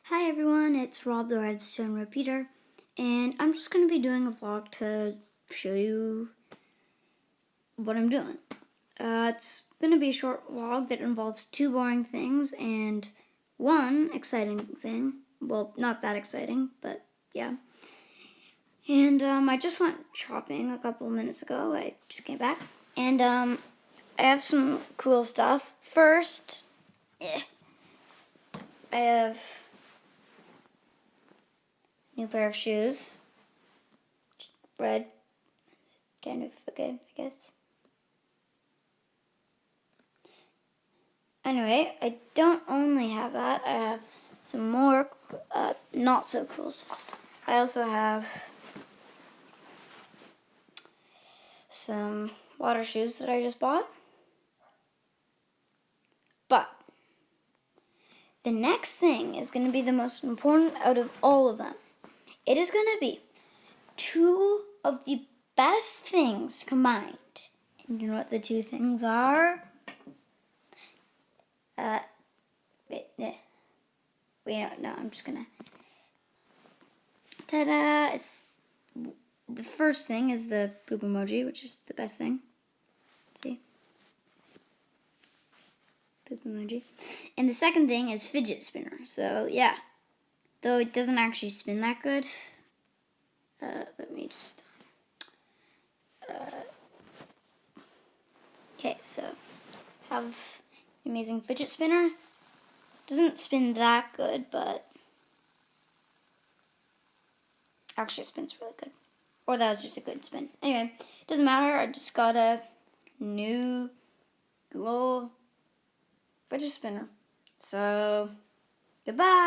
Hi everyone, it's Rob the Redstone Repeater, and I'm just going to be doing a vlog to show you what I'm doing. It's going to be a short vlog that involves two boring things and one exciting thing. Well, not that exciting, but yeah. And I just went shopping a couple of minutes ago. I just came back, and I have some cool stuff. First, I have a new pair of shoes. Red. Kind of okay, I guess. Anyway, I don't only have that. I have some more not so cool stuff. I also have some water shoes that I just bought. But the next thing is going to be the most important out of all of them. It is going to be two of the best things combined. And you know what the two things are? No, I'm just gonna. Ta-da! It's the first thing is the poop emoji, which is the best thing. See? Poop emoji. And the second thing is fidget spinner. So yeah, though it doesn't actually spin that good. Let me just. Okay, so have an amazing fidget spinner. Doesn't spin that good, but actually it spins really good. Or that was just a good spin. Anyway, doesn't matter. I just got a new little fidget spinner. So, goodbye.